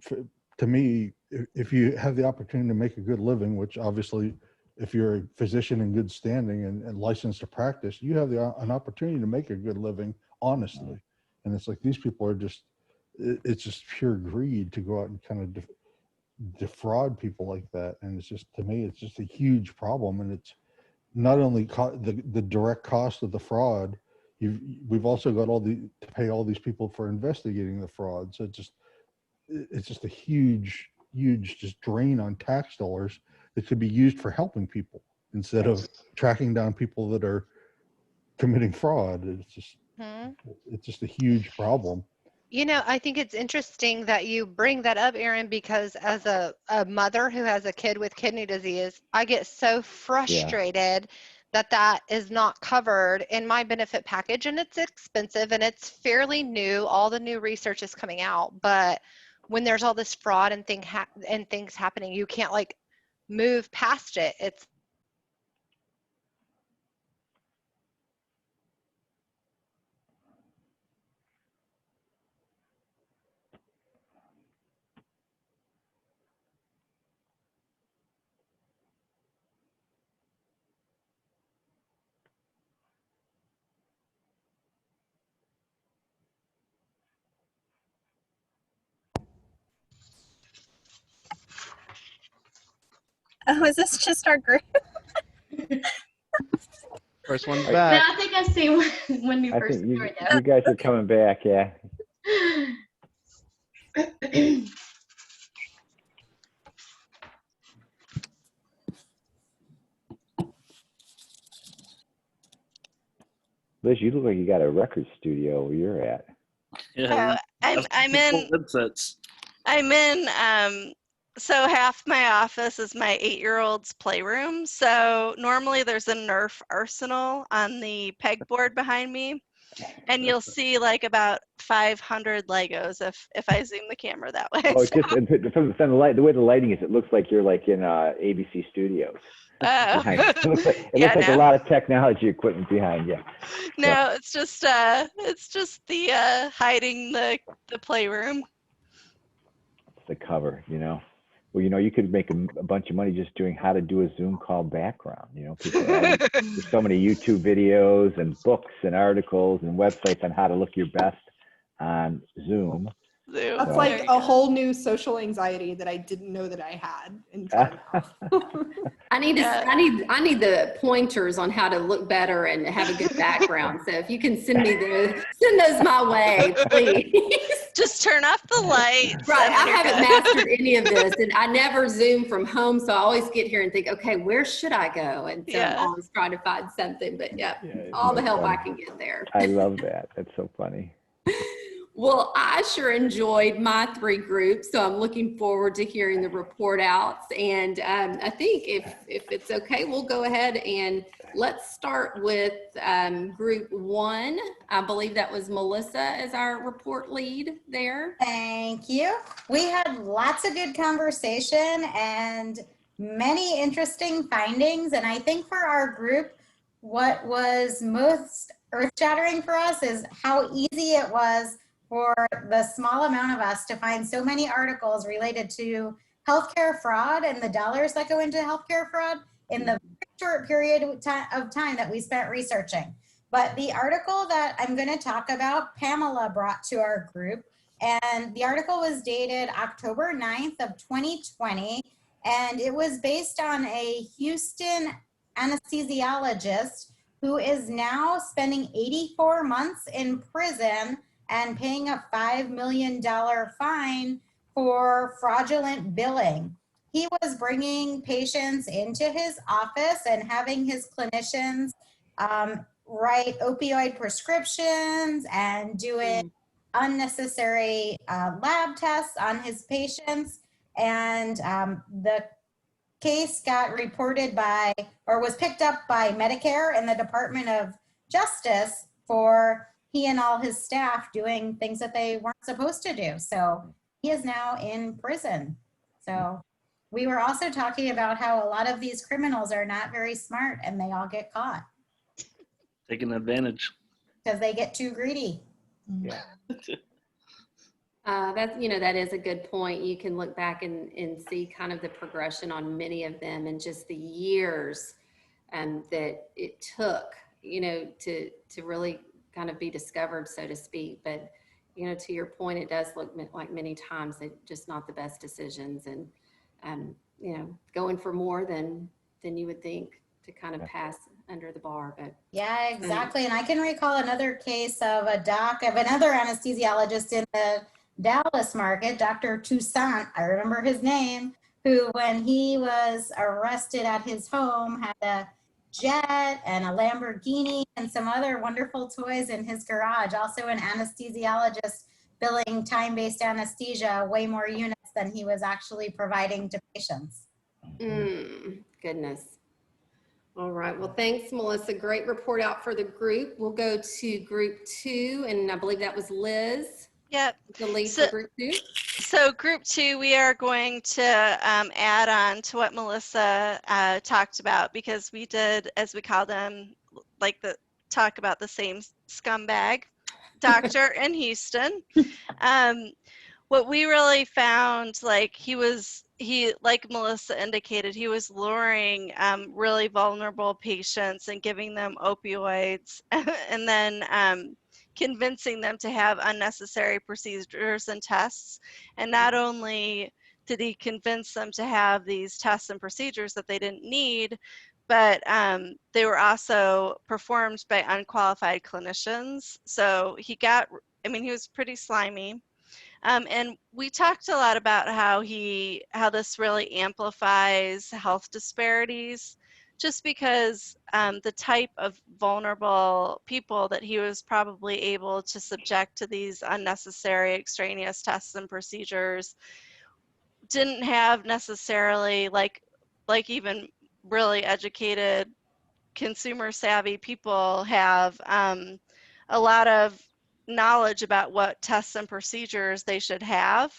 to me, if you have the opportunity to make a good living, which obviously if you're a physician in good standing and licensed to practice, you have an opportunity to make a good living honestly. And it's like these people are just, it's just pure greed to go out and kind of defraud people like that. And it's just, to me, it's just a huge problem. And it's not only the direct cost of the fraud, we've also got to pay all these people for investigating the fraud. So it's just a huge just drain on tax dollars that could be used for helping people instead of tracking down people that are committing fraud. It's just a huge problem. You know, I think it's interesting that you bring that up, Erin, because as a mother who has a kid with kidney disease, I get so frustrated that is not covered in my benefit package, and it's expensive and it's fairly new. All the new research is coming out, but when there's all this fraud and things happening, you can't like move past it. It's Oh, is this just our group? First one's No, back. I think I see when you I first think you joined us. guys are coming back, yeah. Liz, you look like you got a record studio where you're at. Yeah, I'm in. headsets. So half my office is my 8-year-old's playroom. So normally there's a Nerf arsenal on the pegboard behind me, and you'll see like about 500 Legos if I zoom the camera that way. Oh, it's just from the way the lighting is, it looks like you're like in ABC Studios. Oh. It looks like, Yeah, a lot of technology equipment behind you. No, it's just the hiding the playroom. It's the cover, you know. Well, you know, you could make a bunch of money just doing how to do a Zoom call background. You know, people there's so many YouTube videos and books and articles and websites on how to look your best on Zoom. That's like a whole new social anxiety that I didn't know that I had until now. I need the pointers on how to look better and have a good background. So if you can send those my way, please. Just turn off the lights. Right. I haven't mastered any of this, and I never Zoom from home, so I always get here and think, okay, where should I go? And so I'm always trying to find something. But all the help I can get there. I love that. That's so funny. Well, I sure enjoyed my 3 groups, so I'm looking forward to hearing the report outs. And I think if it's okay, we'll go ahead and let's start with group 1. I believe that was Melissa as our report lead there. Thank you. We had lots of good conversation and many interesting findings. And I think for our group, what was most earth-shattering for us is how easy it was for the small amount of us to find so many articles related to healthcare fraud and the dollars that go into healthcare fraud in the short period of time that we spent researching. But the article that I'm going to talk about, Pamela brought to our group, and the article was dated October 9th of 2020, and it was based on a Houston anesthesiologist who is now spending 84 months in prison and paying a $5 million fine for fraudulent billing. He was bringing patients into his office and having his clinicians write opioid prescriptions and doing unnecessary lab tests on his patients. And the case got reported was picked up by Medicare and the Department of Justice for he and all his staff doing things that they weren't supposed to do. So he is now in prison. So we were also talking about how a lot of these criminals are not very smart and they all get caught Taking advantage. because they get too greedy. Yeah. That is a good point. You can look back and see kind of the progression on many of them and just the years that it took, to really kind of be discovered, so to speak. But, to your point, it does look like many times that just not the best decisions and, going for more than you would think to kind of pass under the bar, but. Yeah, exactly. And I can recall another case of another anesthesiologist in the Dallas market, Dr. Toussaint, I remember his name, who, when he was arrested at his home, had a jet and a Lamborghini and some other wonderful toys in his garage. Also an anesthesiologist billing time-based anesthesia way more units than he was actually providing to patients. Goodness. All right. Well, thanks, Melissa. Great report out for the group. We'll go to group 2, and I believe that was Liz. Yep. The lead for group 2. So group 2, we are going to add on to what Melissa talked about, because we did, as we call them, talk about the same scumbag doctor in Houston. What we really found, like Melissa indicated, he was luring really vulnerable patients and giving them opioids and then convincing them to have unnecessary procedures and tests. And not only did he convince them to have these tests and procedures that they didn't need, but they were also performed by unqualified clinicians. So he was pretty slimy. And we talked a lot about how this really amplifies health disparities, just because the type of vulnerable people that he was probably able to subject to these unnecessary extraneous tests and procedures didn't have necessarily like even really educated, consumer savvy people have a lot of knowledge about what tests and procedures they should have.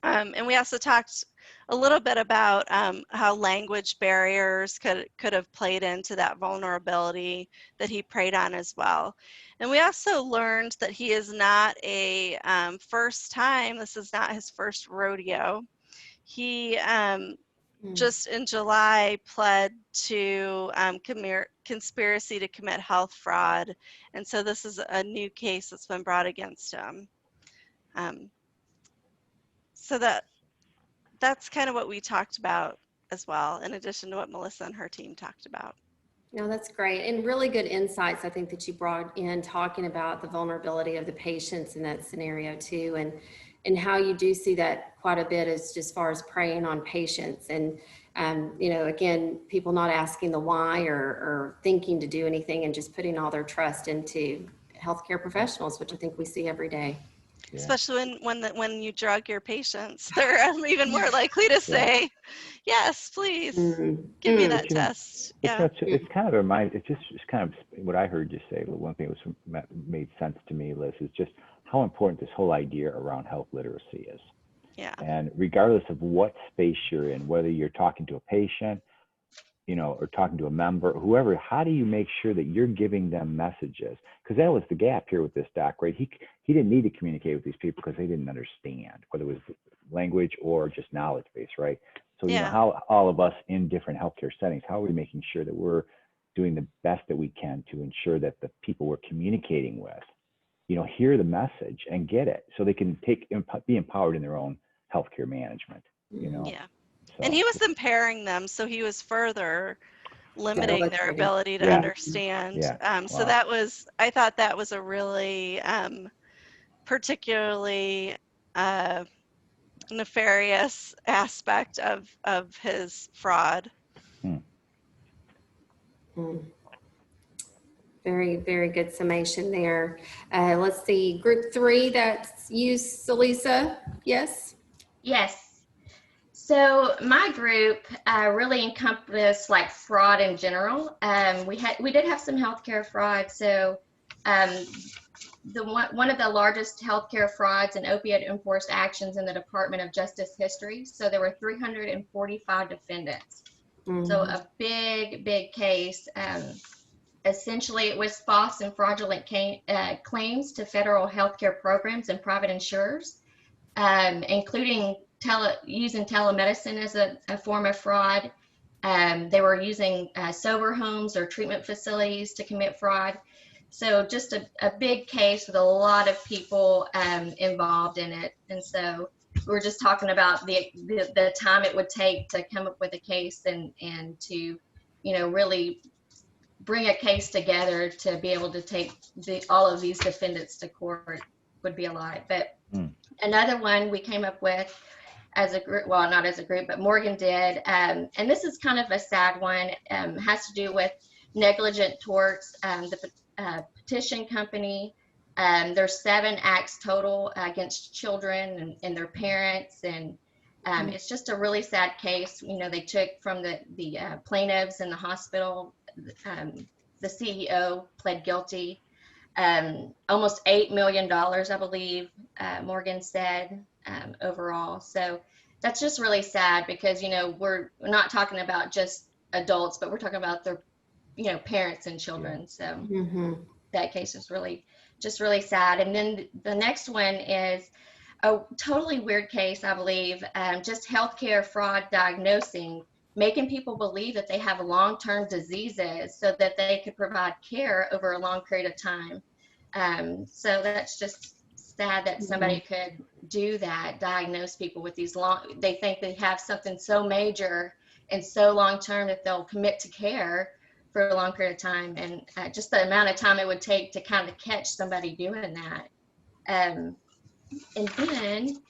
And we also talked a little bit about how language barriers could have played into that vulnerability that he preyed on as well. And we also learned that he is not a this is not his first rodeo. He just in July pled to conspiracy to commit health fraud. And so this is a new case that's been brought against him. So that's kind of what we talked about as well, in addition to what Melissa and her team talked about. No, that's great. And really good insights, I think, that you brought in, talking about the vulnerability of the patients in that scenario too, and how you do see that quite a bit as far as preying on patients. And, again, people not asking the why or thinking to do anything and just putting all their trust into healthcare professionals, which I think we see every day. Yeah. Especially when you drug your patients, they're even more likely to say, yes, please give me that test. It's kind of it's kind of what I heard you say. One thing that was made sense to me, Liz, is just how important this whole idea around health literacy is. Yeah. And regardless of what space you're in, whether you're talking to a patient, or talking to a member, whoever, how do you make sure that you're giving them messages? Because that was the gap here with this doc, right? He didn't need to communicate with these people because they didn't understand, whether it was language or just knowledge base, right? So, how all of us in different healthcare settings, how are we making sure that we're doing the best that we can to ensure that the people we're communicating with, hear the message and get it, so they can be empowered in their own healthcare management, Yeah. So. And he was impairing them, so he was further limiting their ability to understand. Yeah. So I thought that was a really particularly nefarious aspect of his fraud. Very, very good summation there. Let's see, group 3, that's you, Salisa. Yes? Yes. So my group really encompassed like fraud in general. We did have some healthcare fraud. So one of the largest healthcare frauds and opioid enforced actions in the Department of Justice history. So there were 345 defendants. So a big case. Essentially, it was false and fraudulent claims to federal healthcare programs and private insurers, including using telemedicine as a form of fraud. They were using sober homes or treatment facilities to commit fraud. So just a big case with a lot of people involved in it. And so we're just talking about the time it would take to come up with a case and to, really bring a case together to be able to take all of these defendants to court would be a lot. But another one we came up with as a group, well, not as a group, but Morgan did, and this is kind of a sad one, has to do with negligent torts. The petition company, there's 7 acts total against children and their parents, and it's just a really sad case. You know, they took from the plaintiffs in the hospital. The CEO pled guilty. Almost $8 million, I believe, Morgan said, overall. So that's just really sad because, you know, we're not talking about just adults, but we're talking about their, you know, parents and children. So that case is really sad. And then the next one is a totally weird case, I believe, just healthcare fraud diagnosing, making people believe that they have long-term diseases so that they could provide care over a long period of time. So that's just sad that somebody could do that, diagnose people with these they think they have something so major and so long-term that they'll commit to care for a long period of time. And just the amount of time it would take to kind of catch somebody doing that. And then,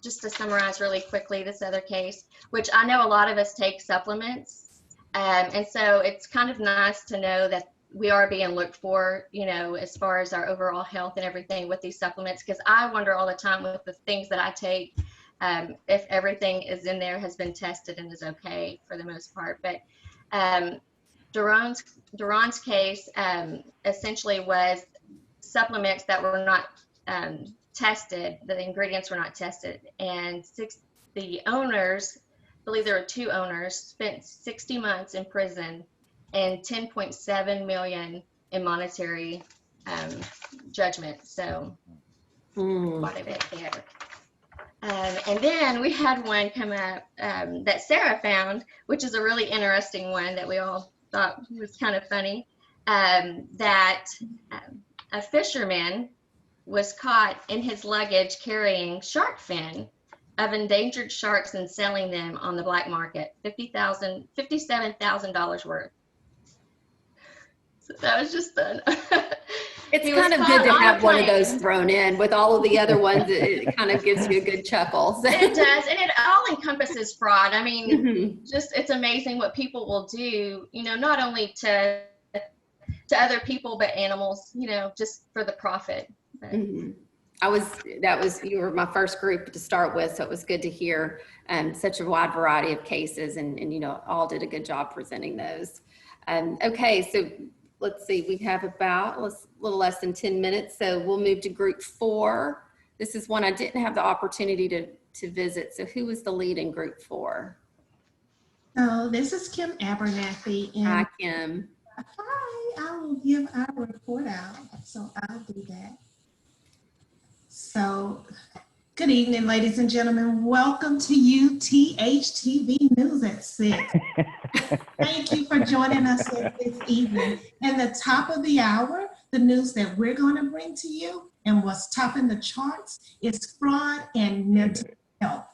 just to summarize really quickly, this other case, which I know a lot of us take supplements. And so it's kind of nice to know that we are being looked for, you know, as far as our overall health and everything with these supplements, because I wonder all the time with the things that I take, if everything is in there has been tested and is okay for the most part. But Duran's case essentially was supplements that were not tested, the ingredients were not tested, and the owners, I believe there were 2 owners, spent 60 months in prison and 10.7 million in monetary judgment. So quite a bit there. And then we had one come up that Sarah found, which is a really interesting one that we all thought was kind of funny, that a fisherman was caught in his luggage carrying shark fin of endangered sharks and selling them on the black market, $57,000 worth. So that was just fun. It's kind of good to have one of those thrown in with all of the other ones. It kind of gives you a good chuckle. So. It does, and it all encompasses fraud. I mean, just it's amazing what people will do, you know, not only to other people, but animals, you know, just for the profit. You were my first group to start with, so it was good to hear such a wide variety of cases, and you know, all did a good job presenting those. Okay, so let's see, we have about a little less than 10 minutes, so we'll move to group 4. This is one I didn't have the opportunity to visit. So who was the lead in group 4? So this is Kim Abernathy. And hi, Kim. Hi, I will give our report out. So I'll do that. So good evening, ladies and gentlemen. Welcome to UTHTV News at 6. Thank you for joining us this evening. And the top of the hour, the news that we're going to bring to you and what's topping the charts is fraud and mental health.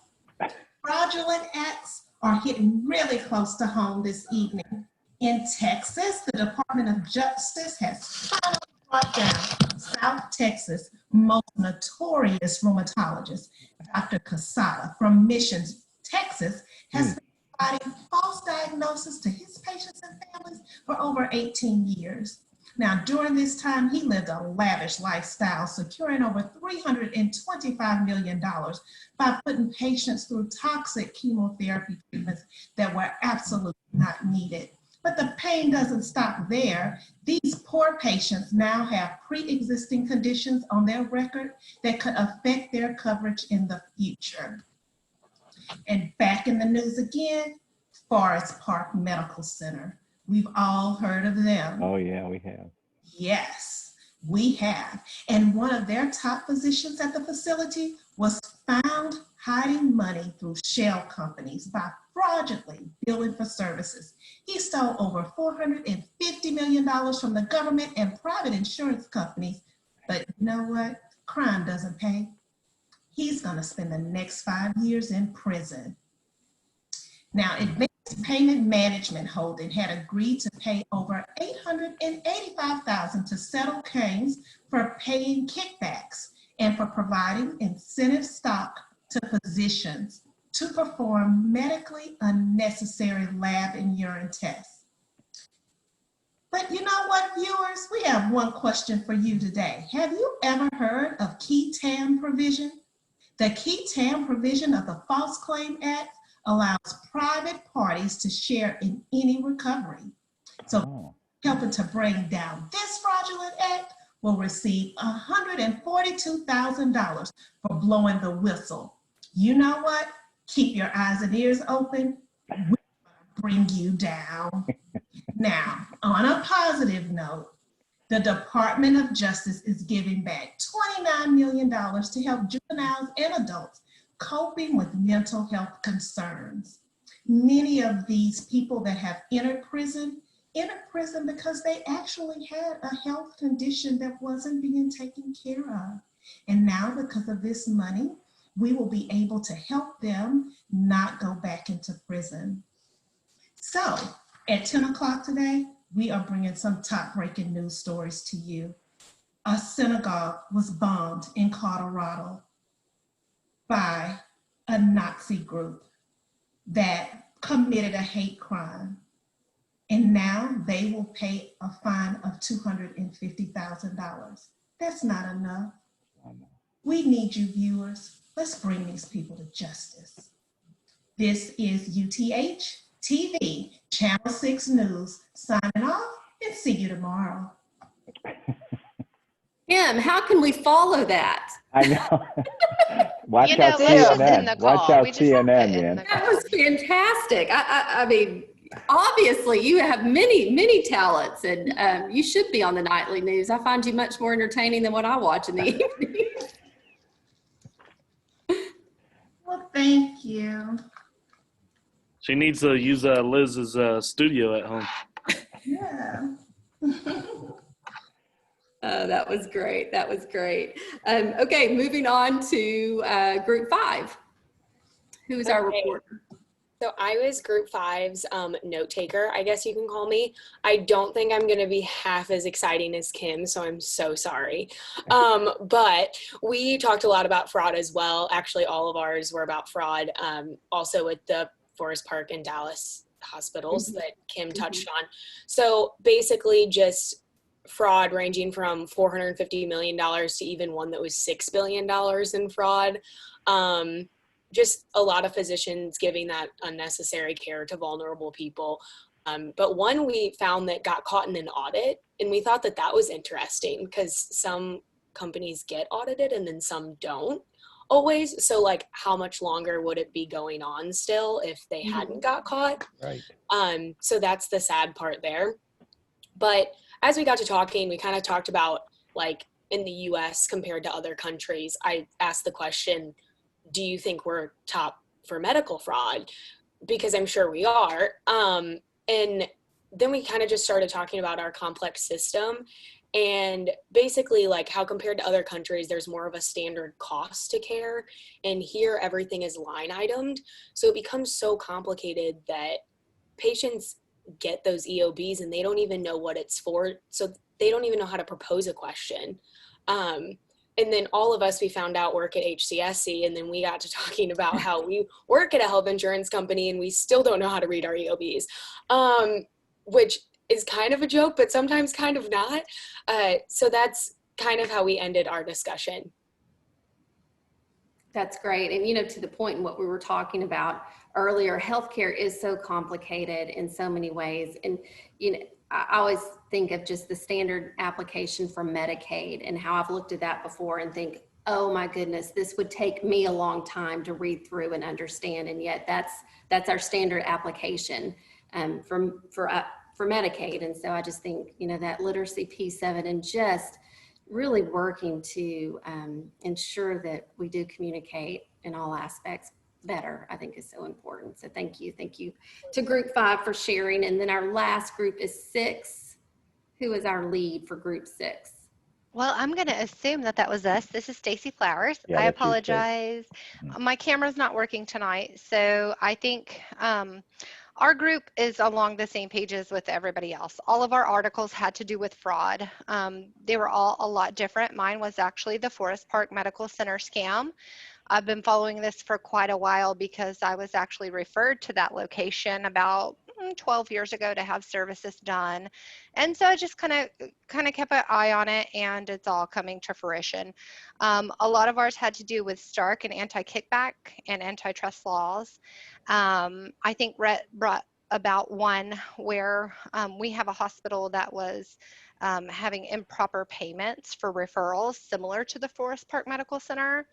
Fraudulent acts are hitting really close to home this evening. In Texas, the Department of Justice has finally brought down South Texas' most notorious rheumatologist, Dr. Casada from Missions, Texas, has been providing false diagnosis to his patients and families for over 18 years. Now, during this time, he lived a lavish lifestyle, securing over $325 million by putting patients through toxic chemotherapy treatments that were absolutely not needed. But the pain doesn't stop there. These poor patients now have pre-existing conditions on their record that could affect their coverage in the future. And back in the news again, Forest Park Medical Center. We've all heard of them. Oh yeah, we have. Yes, we have. And one of their top physicians at the facility was found hiding money through shell companies by fraudulently billing for services. He stole over $450 million from the government and private insurance companies. But you know what? Crime doesn't pay. He's going to spend the next 5 years in prison. Now, advanced Payment Management Holding had agreed to pay over $885,000 to settle claims for paying kickbacks and for providing incentive stock to physicians to perform medically unnecessary lab and urine tests. But you know what, viewers? We have one question for you today. Have you ever heard of key TAM provision? The key TAM provision of the False Claim Act allows private parties to share in any recovery. So helping to bring down this fraudulent act will receive $142,000 for blowing the whistle. You know what? Keep your eyes and ears open. We're gonna bring you down. Now, on a positive note, the Department of Justice is giving back $29 million to help juveniles and adults coping with mental health concerns. Many of these people that have entered prison because they actually had a health condition that wasn't being taken care of. And now because of this money, we will be able to help them not go back into prison. So at 10 o'clock today, we are bringing some top breaking news stories to you. A synagogue was bombed in Colorado by a Nazi group that committed a hate crime. And now they will pay a fine of $250,000. That's not enough. We need you, viewers. Let's bring these people to justice. This is UTH TV, Channel 6 News, signing off, and see you tomorrow. Kim, how can we follow that? I know. Watch You know, out let's just end CNN. the call. Watch out We just have to CNN, end man. the That was fantastic. I mean, obviously you have many talents, and you should be on the nightly news. I find you much more entertaining than what I watch in the evening. Well, thank you. She needs to use Liz's studio at home. Yeah. That was great. That was great. Okay, moving on to Group 5. Who is our reporter? So I was Group 5's note taker, I guess you can call me. I don't think I'm going to be half as exciting as Kim, so I'm so sorry. But we talked a lot about fraud as well. Actually, all of ours were about fraud, also with the Forest Park and Dallas hospitals that Kim touched on. So basically just fraud ranging from $450 million to even one that was $6 billion in fraud. Just a lot of physicians giving that unnecessary care to vulnerable people. But one we found that got caught in an audit, and we thought that that was interesting because some companies get audited and then some don't always. So like how much longer would it be going on still if they hadn't got caught? Right. So that's the sad part there. But as we got to talking, we kind of talked about like in the US compared to other countries. I asked the question, do you think we're top for medical fraud? Because I'm sure we are. And then we kind of just started talking about our complex system and basically like how compared to other countries, there's more of a standard cost to care. And here everything is line itemed. So it becomes so complicated that patients get those EOBs and they don't even know what it's for. So they don't even know how to propose a question. And then all of us, we found out work at HCSC, and then we got to talking about how we work at a health insurance company and we still don't know how to read our EOBs, which is kind of a joke, but sometimes kind of not. So that's kind of how we ended our discussion. That's great. And, you know, to the point in what we were talking about earlier, healthcare is so complicated in so many ways. And, you know, I always think of just the standard application for Medicaid and how I've looked at that before and think, oh my goodness, this would take me a long time to read through and understand. And yet that's our standard application for Medicaid. And so I just think, you know, that literacy piece of it and just really working to ensure that we do communicate in all aspects better, I think is so important. So thank you to Group 5 for sharing. And then our last group is 6. Who is our lead for Group 6? Well, I'm going to assume that was us. This is Stacy Flowers. Yeah, I that's you, apologize. My camera's not working tonight, so I think Our group is along the same pages with everybody else. All of our articles had to do with fraud. They were all a lot different. Mine was actually the Forest Park Medical Center scam. I've been following this for quite a while because I was actually referred to that location about 12 years ago to have services done. And so I just kind of kept an eye on it, and it's all coming to fruition. A lot of ours had to do with Stark and anti-kickback and antitrust laws. I think Rhett brought about one where we have a hospital that was having improper payments for referrals similar to the Forest Park Medical Center.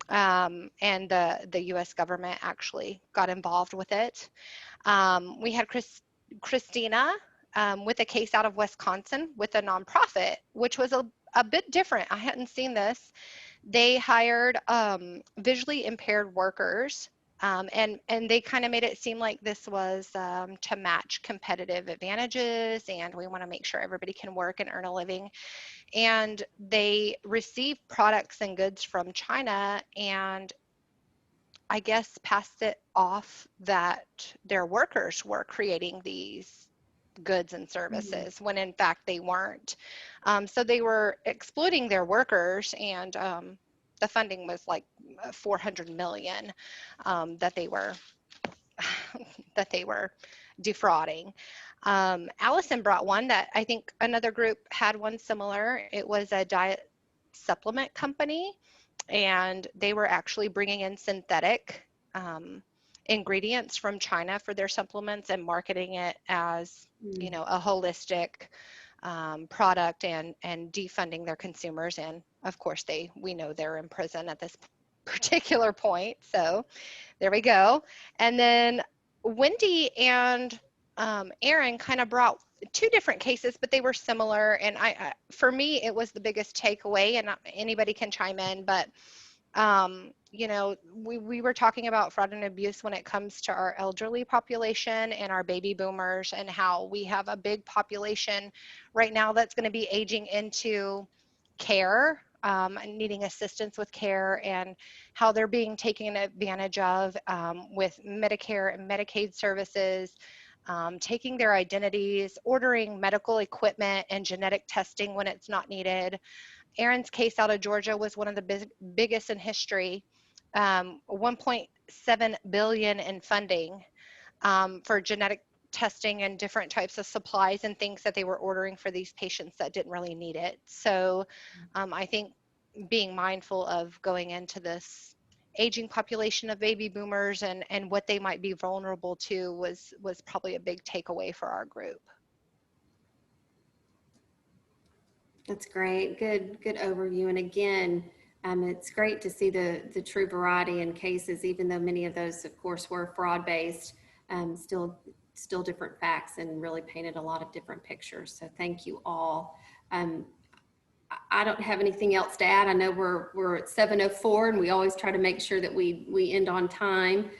And the U.S. government actually got involved with it. We had Christina with a case out of Wisconsin with a nonprofit, which was a bit different. I hadn't seen this. They hired visually impaired workers, and they kind of made it seem like this was to match competitive advantages, and we want to make sure everybody can work and earn a living. And they received products and goods from China and I guess passed it off that their workers were creating these goods and services when in fact they weren't. So they were exploiting their workers, and the funding was like 400 million that they were defrauding. Allison brought one that I think another group had one similar. It was a diet supplement company, and they were actually bringing in synthetic ingredients from China for their supplements and marketing it as, you know, a holistic product and defunding their consumers. And of course, we know they're in prison at this particular point. So there we go. And then Wendy and Aaron kind of brought two different cases, but they were similar. And for me, it was the biggest takeaway, and anybody can chime in, but you know, we were talking about fraud and abuse when it comes to our elderly population and our baby boomers, and how we have a big population right now that's going to be aging into care, needing assistance with care, and how they're being taken advantage of with Medicare and Medicaid services, taking their identities, ordering medical equipment and genetic testing when it's not needed. Aaron's case out of Georgia was one of the biggest in history, 1.7 billion in funding for genetic testing and different types of supplies and things that they were ordering for these patients that didn't really need it. So I think being mindful of going into this aging population of baby boomers and what they might be vulnerable to was probably a big takeaway for our group. That's great. Good overview. And again, it's great to see the true variety in cases, even though many of those, of course, were fraud-based, still different facts and really painted a lot of different pictures. So thank you all. I don't have anything else to add. I know we're at 7:04, and we always try to make sure that we end on time.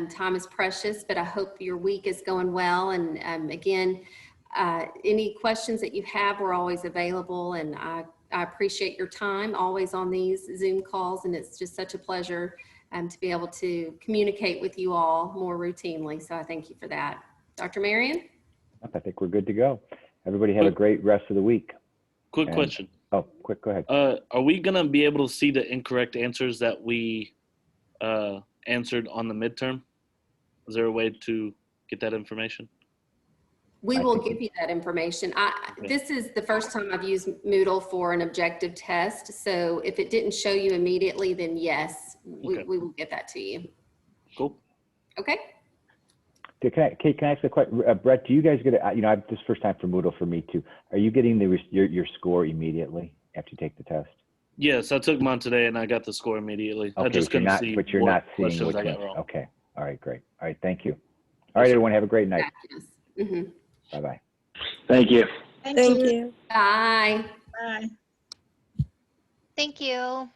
Time is precious, but I hope your week is going well. And again, any questions that you have, we're always available, and I appreciate your time always on these Zoom calls, and it's just such a pleasure to be able to communicate with you all more routinely. So I thank you for that. Dr. Marion? I think we're good to go. Everybody have a great rest of the week. Quick question. Oh, quick, go ahead. Are we going to be able to see the incorrect answers that we answered on the midterm? Is there a way to get that information? We will give you that information. This is the first time I've used Moodle for an objective test. So if it didn't show you immediately, then yes, we will get that to you. Cool. Okay. Can I ask a question? Brett, do you guys get, this is first time for Moodle for me too. Are you getting your score immediately after you take the test? Yes, I took mine today and I got the score immediately. Okay, I just couldn't see. But you're not seeing which I got one. wrong. Okay. All right, great. All right, thank you. All right, everyone, have a great night. Mm-hmm. Bye-bye. Thank you. Thank you. Bye. Bye. Thank you.